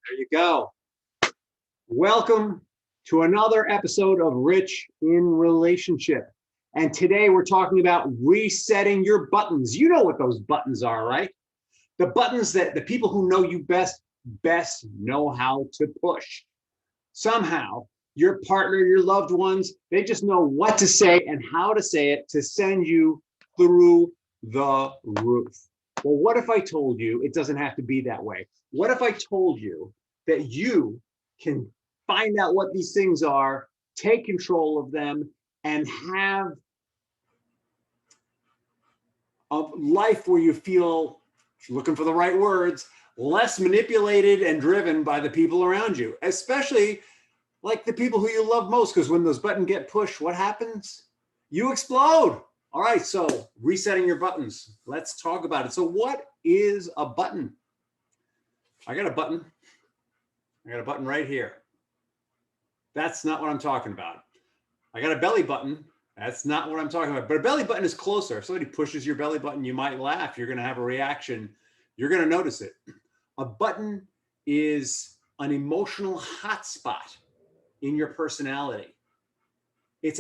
There you go. Welcome to another episode of Rich in Relationship. And today we're talking about resetting your buttons. You know what those buttons are, right? The buttons that the people who know you best know how to push. Somehow, your partner, your loved ones, they just know what to say and how to say it to send you through the roof. Well, what if I told you it doesn't have to be that way? What if I told you that you can find out what these things are, take control of them, and have a life where you feel, looking for the right words, less manipulated and driven by the people around you, especially like the people who you love most, because when those buttons get pushed, what happens? You explode. All right, so resetting your buttons. Let's talk about it. So what is a button? I got a button. I got a button right here. That's not what I'm talking about. I got a belly button. That's not what I'm talking about. But a belly button is closer. If somebody pushes your belly button, you might laugh. You're going to have a reaction. You're going to notice it. A button is an emotional hotspot in your personality. It's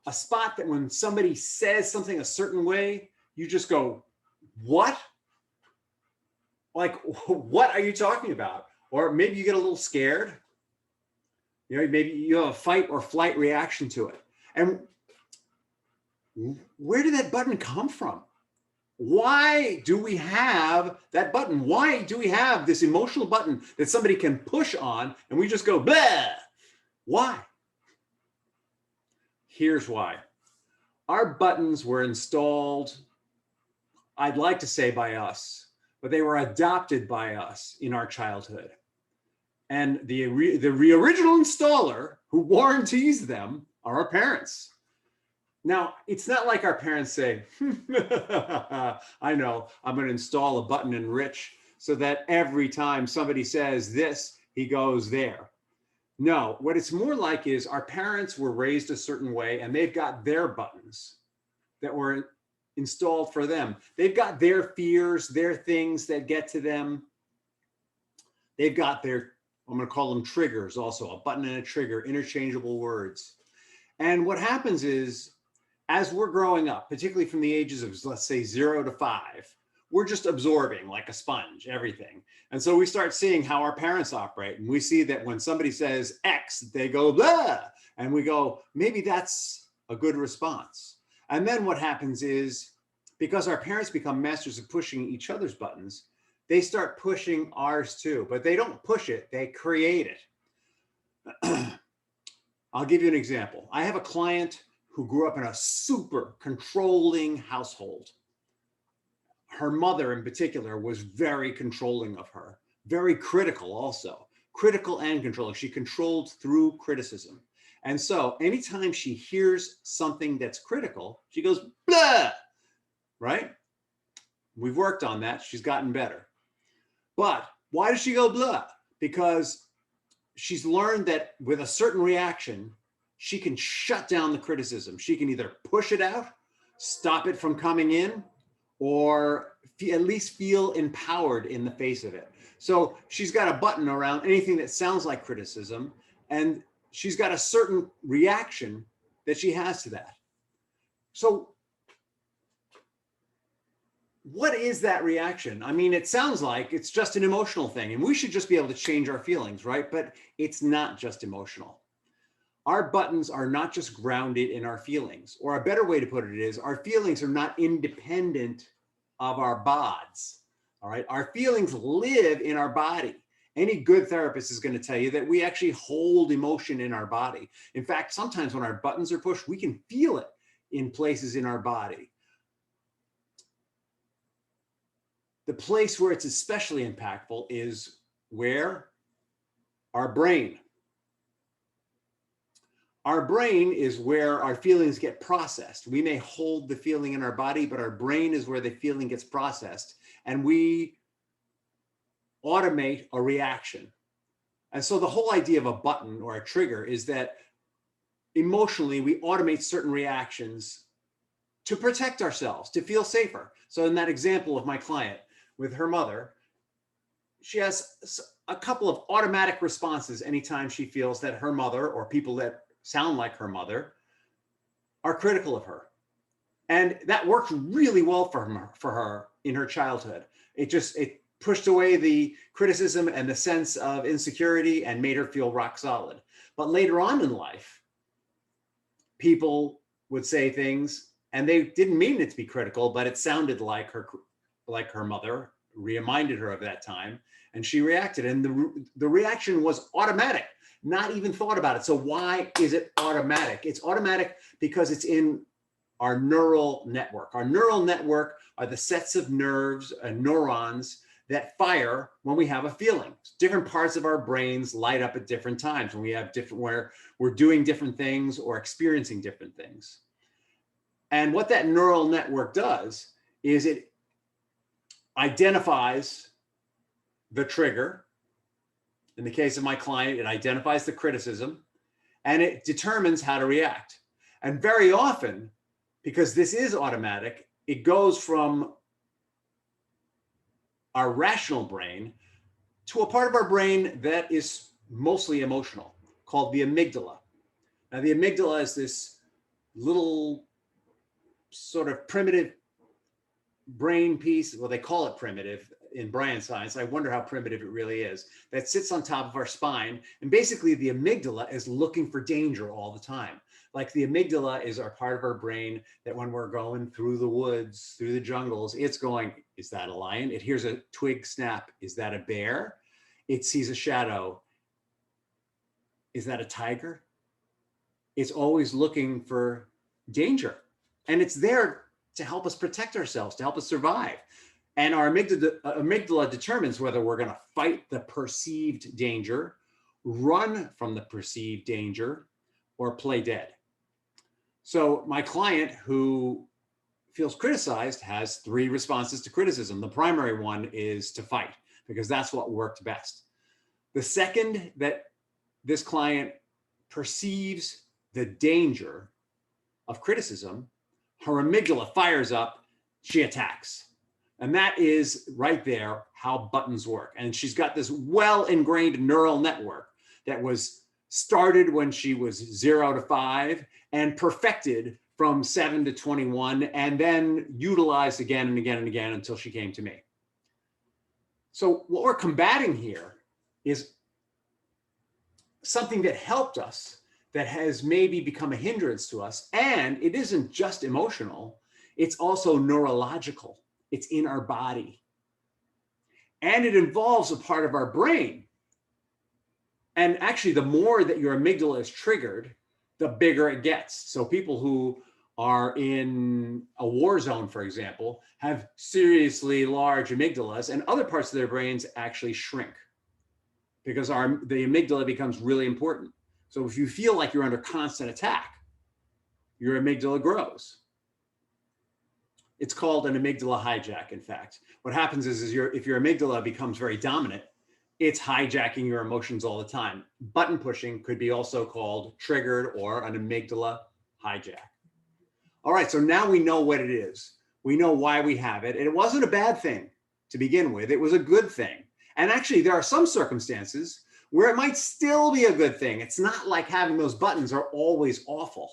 a spot that when somebody says something a certain way, you just go, what? Like, what are you talking about? Or maybe you get a little scared. You know, maybe you have a fight or flight reaction to it. And where did that button come from? Why do we have that button? Why do we have this emotional button that somebody can push on and we just go, blah? Why? Here's why. Our buttons were installed, I'd like to say by us, but they were adopted by us in our childhood. And the original installer who warranties them are our parents. Now, it's not like our parents say, I know, I'm going to install a button in Rich so that every time somebody says this, he goes there. No, what it's more like is our parents were raised a certain way and they've got their buttons that were installed for them. They've got their fears, their things that get to them. They've got their, I'm going to call them triggers also, a button and a trigger, interchangeable words. And what happens is, as we're growing up, particularly from the ages of, let's say, 0 to 5, we're just absorbing like a sponge, everything. And so we start seeing how our parents operate. And we see that when somebody says X, they go blah. And we go, maybe that's a good response. And then what happens is, because our parents become masters of pushing each other's buttons, they start pushing ours too. But they don't push it, they create it. I'll give you an example. I have a client who grew up in a super controlling household. Her mother in particular was very controlling of her, very critical also, critical and controlling. She controlled through criticism. And so anytime she hears something that's critical, she goes, blah, right? We've worked on that. She's gotten better. But why does she go blah? Because she's learned that with a certain reaction, she can shut down the criticism. She can either push it out, stop it from coming in, or at least feel empowered in the face of it. So she's got a button around anything that sounds like criticism, and she's got a certain reaction that she has to that. So what is that reaction? I mean, it sounds like it's just an emotional thing, and we should just be able to change our feelings, right? But it's not just emotional. Our buttons are not just grounded in our feelings, or a better way to put it is our feelings are not independent of our bods, all right? Our feelings live in our body. Any good therapist is going to tell you that we actually hold emotion in our body. In fact, sometimes when our buttons are pushed, we can feel it in places in our body. The place where it's especially impactful is where? Our brain. Our brain is where our feelings get processed. We may hold the feeling in our body, but our brain is where the feeling gets processed. And we automate a reaction. And so the whole idea of a button or a trigger is that emotionally, we automate certain reactions to protect ourselves, to feel safer. So in that example of my client with her mother, she has a couple of automatic responses anytime she feels that her mother or people that sound like her mother are critical of her. And that worked really well for her in her childhood. It pushed away the criticism and the sense of insecurity and made her feel rock solid. But later on in life, people would say things and they didn't mean it to be critical, but it sounded like her mother, reminded her of that time, and she reacted. And the reaction was automatic, not even thought about it. So why is it automatic? It's automatic because it's in our neural network. Our neural network are the sets of nerves and neurons that fire when we have a feeling. Different parts of our brains light up at different times when we have where we're doing different things or experiencing different things. And what that neural network does is it identifies the trigger. In the case of my client, it identifies the criticism and it determines how to react. And very often, because this is automatic, it goes from our rational brain to a part of our brain that is mostly emotional, called the amygdala. Now, the amygdala is this little sort of primitive brain piece. Well, they call it primitive in Brian science. I wonder how primitive it really is. That sits on top of our spine. And basically, the amygdala is looking for danger all the time. Like the amygdala is our part of our brain that when we're going through the woods, through the jungles, it's going, is that a lion? It hears a twig snap. Is that a bear? It sees a shadow. Is that a tiger? It's always looking for danger. And it's there to help us protect ourselves, to help us survive. And our amygdala determines whether we're going to fight the perceived danger, run from the perceived danger, or play dead. So my client who feels criticized has 3 responses to criticism. The primary one is to fight, because that's what worked best. The second that this client perceives the danger of criticism, her amygdala fires up, she attacks. And that is right there how buttons work. And she's got this well-ingrained neural network that was started when she was 0 to 5 and perfected from 7 to 21, and then utilized again and again and again until she came to me. So what we're combating here is something that helped us, that has maybe become a hindrance to us. And it isn't just emotional, it's also neurological. It's in our body. And it involves a part of our brain. And actually, the more that your amygdala is triggered, the bigger it gets. So people who are in a war zone, for example, have seriously large amygdalas, and other parts of their brains actually shrink because the amygdala becomes really important. So if you feel like you're under constant attack, your amygdala grows. It's called an amygdala hijack, in fact. What happens is if your amygdala becomes very dominant, it's hijacking your emotions all the time. Button pushing could be also called triggered or an amygdala hijack. All right, so now we know what it is. We know why we have it. And it wasn't a bad thing to begin with. It was a good thing. And actually, there are some circumstances where it might still be a good thing. It's not like having those buttons are always awful.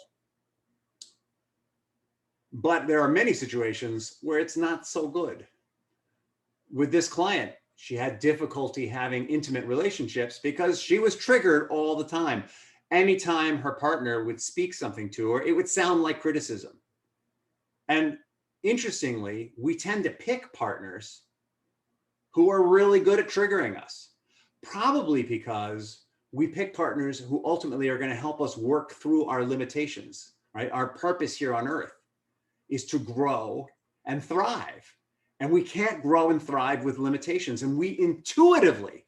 But there are many situations where it's not so good. With this client, she had difficulty having intimate relationships because she was triggered all the time. Anytime her partner would speak something to her, it would sound like criticism. And interestingly, we tend to pick partners who are really good at triggering us, probably because we pick partners who ultimately are going to help us work through our limitations, right? Our purpose here on earth is to grow and thrive. And we can't grow and thrive with limitations. And we intuitively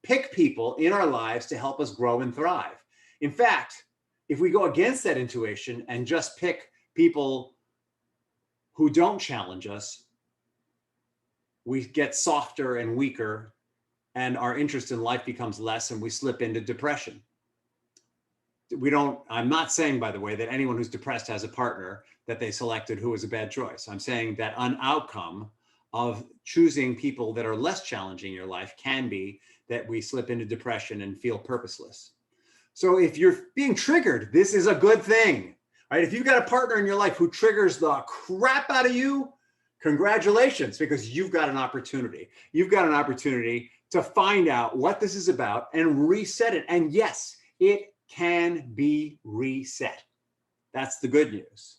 pick people in our lives to help us grow and thrive. In fact, if we go against that intuition and just pick people who don't challenge us, we get softer and weaker, and our interest in life becomes less, and we slip into depression. I'm not saying, by the way, that anyone who's depressed has a partner that they selected who was a bad choice. I'm saying that an outcome of choosing people that are less challenging in your life can be that we slip into depression and feel purposeless. So if you're being triggered, this is a good thing, right? If you've got a partner in your life who triggers the crap out of you, congratulations, because you've got an opportunity. You've got an opportunity to find out what this is about and reset it. And yes, it can be reset. That's the good news.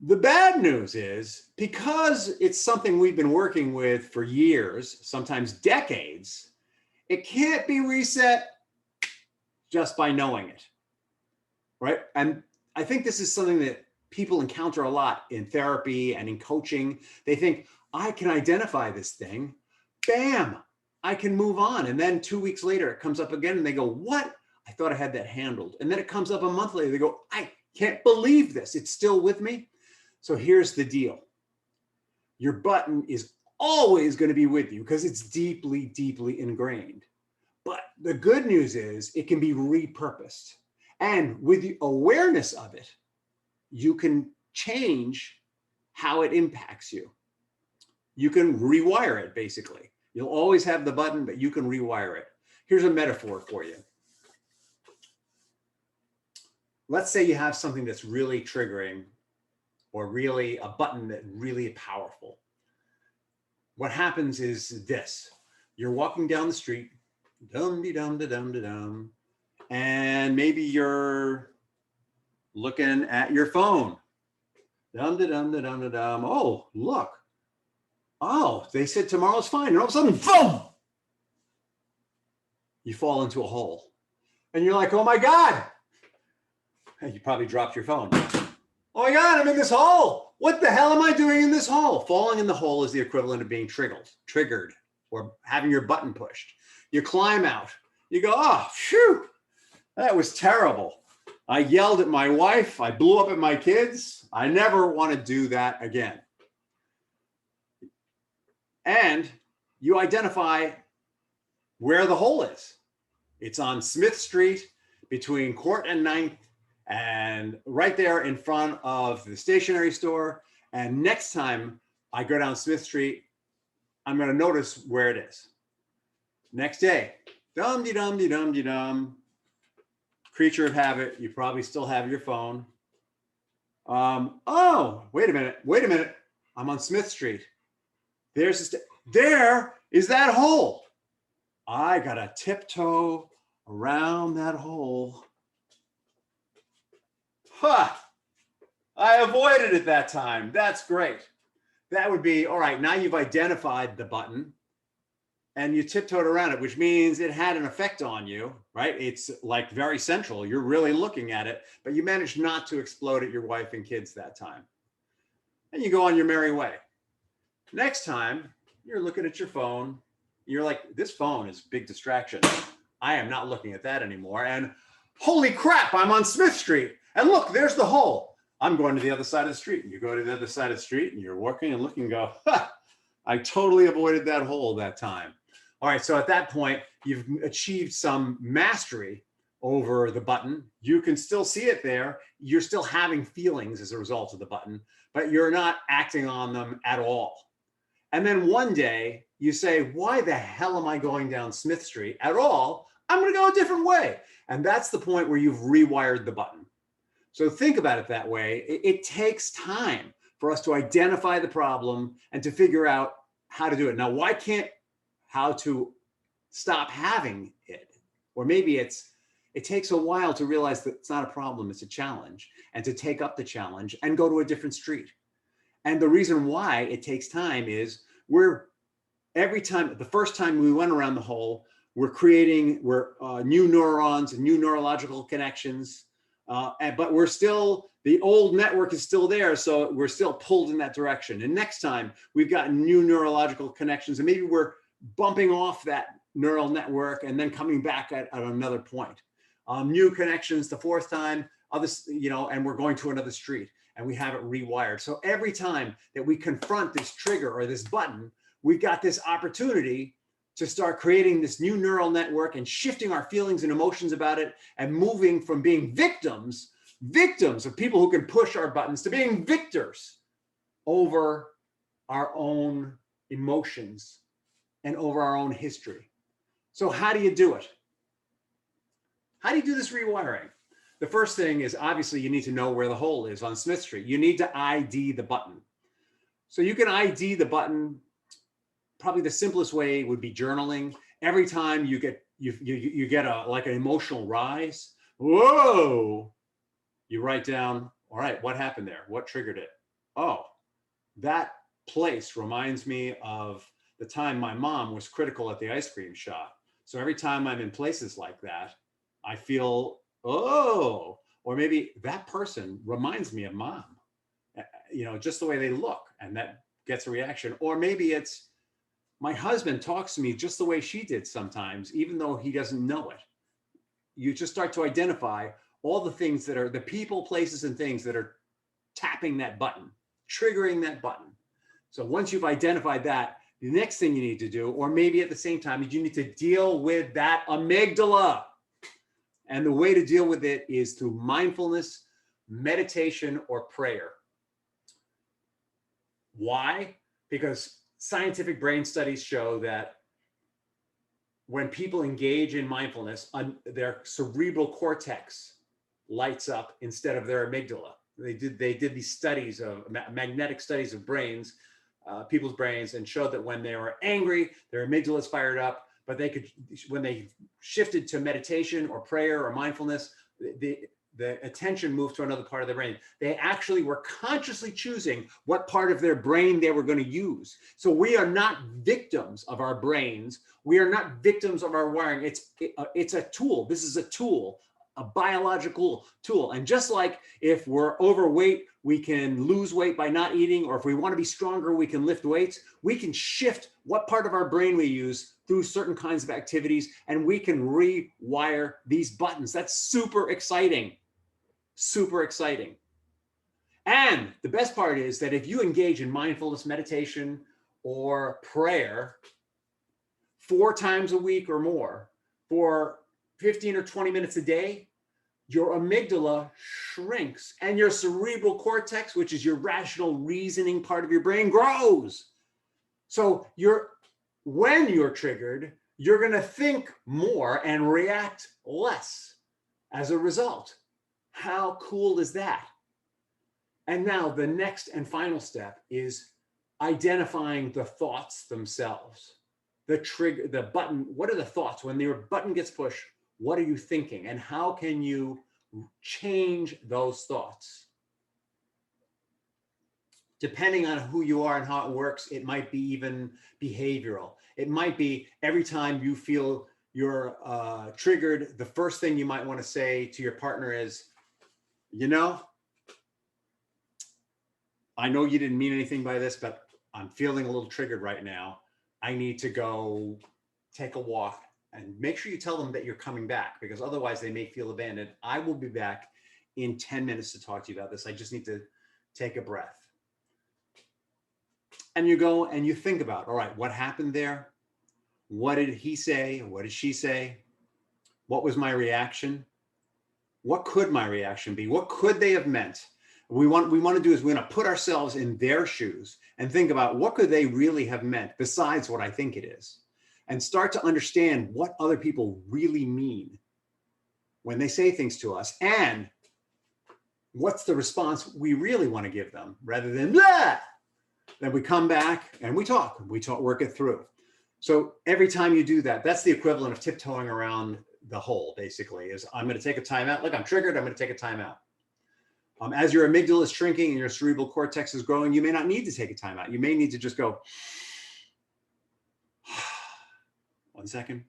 The bad news is, because it's something we've been working with for years, sometimes decades, it can't be reset just by knowing it, right? And I think this is something that people encounter a lot in therapy and in coaching. They think, I can identify this thing, bam, I can move on. And then 2 weeks later, it comes up again and they go, what? I thought I had that handled. And then it comes up a month later, they go, I can't believe this, it's still with me. So here's the deal. Your button is always going to be with you because it's deeply, deeply ingrained. But the good news is it can be repurposed. And with the awareness of it, you can change how it impacts you. You can rewire it, basically. You'll always have the button, but you can rewire it. Here's a metaphor for you. Let's say you have something that's really triggering, or really a button that really powerful. What happens is this: you're walking down the street, dum-de-dum-de-dum-de-dum, and maybe you're looking at your phone, dum-de-dum-de-dum-de-dum. Oh, look. Oh, they said tomorrow's fine. And all of a sudden, boom, you fall into a hole. And you're like, oh my God. And you probably dropped your phone. Oh my God, I'm in this hole. What the hell am I doing in this hole? Falling in the hole is the equivalent of being triggered, or having your button pushed. You climb out. You go, oh, phew, that was terrible. I yelled at my wife. I blew up at my kids. I never want to do that again. And you identify where the hole is. It's on Smith Street between Court and 9th, and right there in front of the stationery store. And next time I go down Smith Street, I'm going to notice where it is. Next day, dum-de-dum-de-dum-de-dum. Creature of habit, you probably still have your phone. Oh, wait a minute. I'm on Smith Street. There is that hole. I gotta tiptoe around that hole. Ha! I avoided it that time. That's great. That would be, all right, now you've identified the button and you tiptoed around it, which means it had an effect on you, right? It's like very central. You're really looking at it, but you managed not to explode at your wife and kids that time. And you go on your merry way. Next time, you're looking at your phone. You're like, this phone is a big distraction. I am not looking at that anymore. And holy crap, I'm on Smith Street. And look, there's the hole. I'm going to the other side of the street. And you go to the other side of the street and you're walking and looking and go, ha, I totally avoided that hole that time. All right, so at that point, you've achieved some mastery over the button. You can still see it there. You're still having feelings as a result of the button, but you're not acting on them at all. And then one day you say, why the hell am I going down Smith Street at all? I'm going to go a different way. And that's the point where you've rewired the button. So think about it that way. It takes time for us to identify the problem and to figure out how to do it. Now, why can't how to stop having it? Or maybe it takes a while to realize that it's not a problem, it's a challenge, and to take up the challenge and go to a different street. And the reason why it takes time is every time, the first time we went around the hole, we're creating new neurons and new neurological connections, but we're still, the old network is still there, so we're still pulled in that direction. And next time we've got new neurological connections, and maybe we're bumping off that neural network and then coming back at another point. New connections the fourth time, and we're going to another street and we have it rewired. So every time that we confront this trigger or this button, we've got this opportunity to start creating this new neural network and shifting our feelings and emotions about it and moving from being victims of people who can push our buttons to being victors over our own emotions and over our own history. So how do you do it? How do you do this rewiring? The first thing is obviously you need to know where the hole is on Smith Street. You need to ID the button. So you can ID the button. Probably the simplest way would be journaling. Every time you get like an emotional rise, whoa, you write down, all right, what happened there? What triggered it? Oh, that place reminds me of the time my mom was critical at the ice cream shop. So every time I'm in places like that, I feel, oh, or maybe that person reminds me of mom, just the way they look, and that gets a reaction. Or maybe it's my husband talks to me just the way she did sometimes, even though he doesn't know it. You just start to identify all the things that are the people, places, and things that are tapping that button, triggering that button. So once you've identified that, the next thing you need to do, or maybe at the same time, is you need to deal with that amygdala. And the way to deal with it is through mindfulness, meditation, or prayer. Why? Because scientific brain studies show that when people engage in mindfulness, their cerebral cortex lights up instead of their amygdala. They did these studies of magnetic studies of brains, people's brains, and showed that when they were angry, their amygdala is fired up. But when they shifted to meditation or prayer or mindfulness, the attention moved to another part of their brain. They actually were consciously choosing what part of their brain they were going to use. So we are not victims of our brains. We are not victims of our wiring. It's a tool. This is a tool, a biological tool. And just like if we're overweight, we can lose weight by not eating, or if we want to be stronger, we can lift weights. We can shift what part of our brain we use through certain kinds of activities, and we can rewire these buttons. That's super exciting. Super exciting. And the best part is that if you engage in mindfulness, meditation, or prayer 4 times a week or more for 15 or 20 minutes a day, your amygdala shrinks and your cerebral cortex, which is your rational reasoning part of your brain, grows. So when you're triggered, you're going to think more and react less as a result. How cool is that? And now the next and final step is identifying the thoughts themselves. The trigger, the button, what are the thoughts? When your button gets pushed, what are you thinking? And how can you change those thoughts? Depending on who you are and how it works, it might be even behavioral. It might be every time you feel you're triggered, the first thing you might want to say to your partner is, I know you didn't mean anything by this, but I'm feeling a little triggered right now. I need to go take a walk, and make sure you tell them that you're coming back, because otherwise they may feel abandoned. I will be back in 10 minutes to talk to you about this. I just need to take a breath. And you go and you think about, all right, what happened there? What did he say? What did she say? What was my reaction? What could my reaction be? What could they have meant? We want to do is we want to put ourselves in their shoes and think about what could they really have meant besides what I think it is, and start to understand what other people really mean when they say things to us, and what's the response we really want to give them, rather than blah. Then we come back and we talk, work it through. So every time you do that, that's the equivalent of tiptoeing around the hole, basically, is I'm going to take a timeout. Look, I'm triggered. I'm going to take a timeout. As your amygdala is shrinking and your cerebral cortex is growing, you may not need to take a timeout. You may need to just go 1 second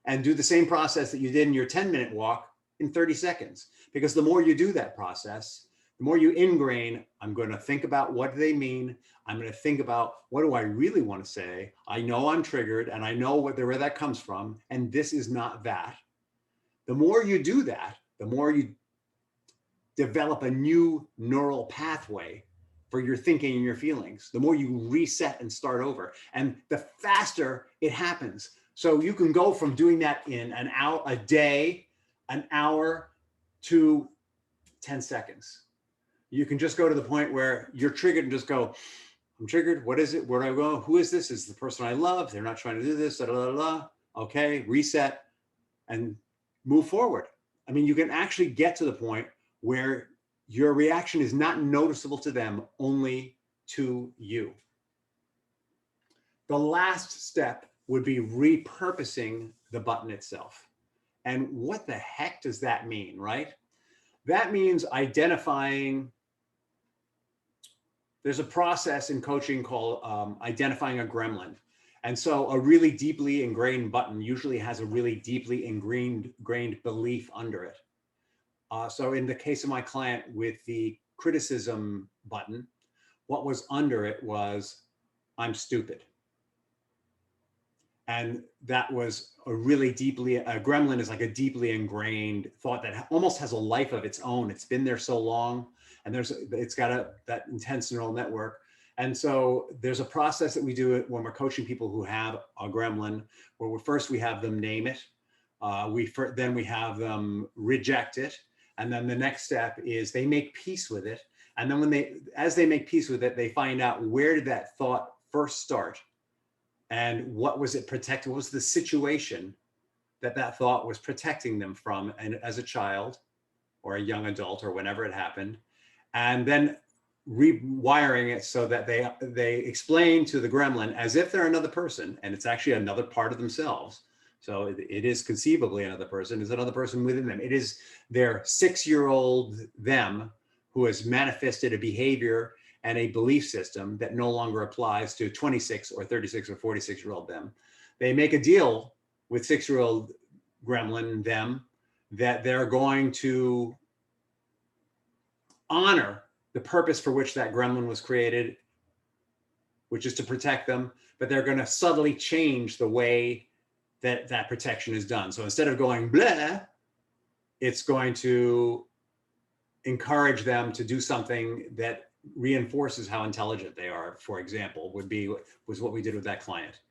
and do the same process that you did in your 10-minute walk in 30 seconds. Because the more you do that process, the more you ingrain, I'm going to think about what they mean. I'm going to think about what do I really want to say. I know I'm triggered and I know where that comes from. And this is not that. The more you do that, the more you develop a new neural pathway for your thinking and your feelings, the more you reset and start over. And the faster it happens. So you can go from doing that in an hour, a day, an hour, to 10 seconds. You can just go to the point where you're triggered and just go, I'm triggered. What is it? Where do I go? Who is this? Is the person I love? They're not trying to do this. Da, da, da, da. Okay, reset and move forward. I mean, you can actually get to the point where your reaction is not noticeable to them, only to you. The last step would be repurposing the button itself. And what the heck does that mean, right? That means identifying. There's a process in coaching called identifying a gremlin. And so a really deeply ingrained button usually has a really deeply ingrained belief under it. So in the case of my client with the criticism button, what was under it was, I'm stupid. And that was a really deeply, a gremlin is like a deeply ingrained thought that almost has a life of its own. It's been there so long, and it's got that intense neural network. And so there's a process that we do when we're coaching people who have a gremlin, where first we have them name it. Then we have them reject it. And then the next step is they make peace with it. And then as they make peace with it, they find out, where did that thought first start? And what was it protecting? What was the situation that thought was protecting them from, and as a child or a young adult or whenever it happened? And then rewiring it so that they explain to the gremlin as if they're another person, and it's actually another part of themselves. So it is conceivably another person, is another person within them. It is their 6-year-old them who has manifested a behavior and a belief system that no longer applies to 26 or 36 or 46-year-old them. They make a deal with 6-year-old gremlin them that they're going to honor the purpose for which that gremlin was created, which is to protect them, but they're going to subtly change the way that protection is done. So instead of going blah, it's going to encourage them to do something that reinforces how intelligent they are, for example, was what we did with that client,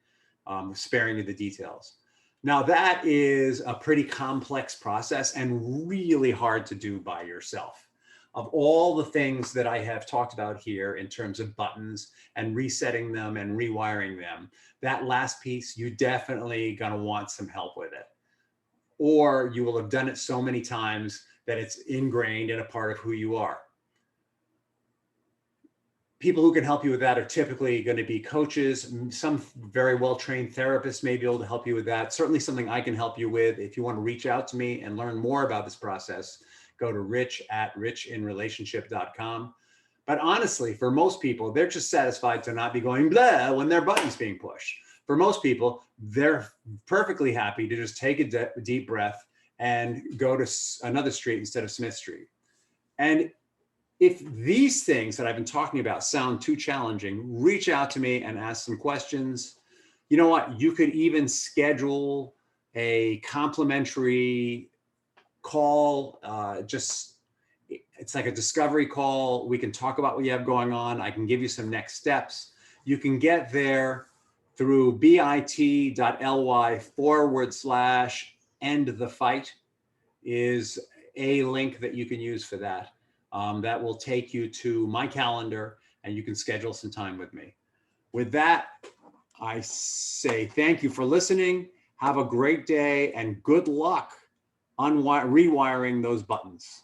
sparing you the details. Now that is a pretty complex process and really hard to do by yourself. Of all the things that I have talked about here in terms of buttons and resetting them and rewiring them, that last piece, you definitely gonna want some help with it. Or you will have done it so many times that it's ingrained in a part of who you are. People who can help you with that are typically going to be coaches. Some very well-trained therapists may be able to help you with that. Certainly something I can help you with. If you want to reach out to me and learn more about this process, go to rich@richinrelationship.com. But honestly, for most people, they're just satisfied to not be going blah when their button's being pushed. For most people, they're perfectly happy to just take a deep breath and go to another street instead of Smith Street. And if these things that I've been talking about sound too challenging, reach out to me and ask some questions. You know what? You could even schedule a complimentary call. It's like a discovery call. We can talk about what you have going on. I can give you some next steps. You can get there through bit.ly/end-the-fight is a link that you can use for that. That will take you to my calendar and you can schedule some time with me. With that, I say thank you for listening. Have a great day and good luck on rewiring those buttons.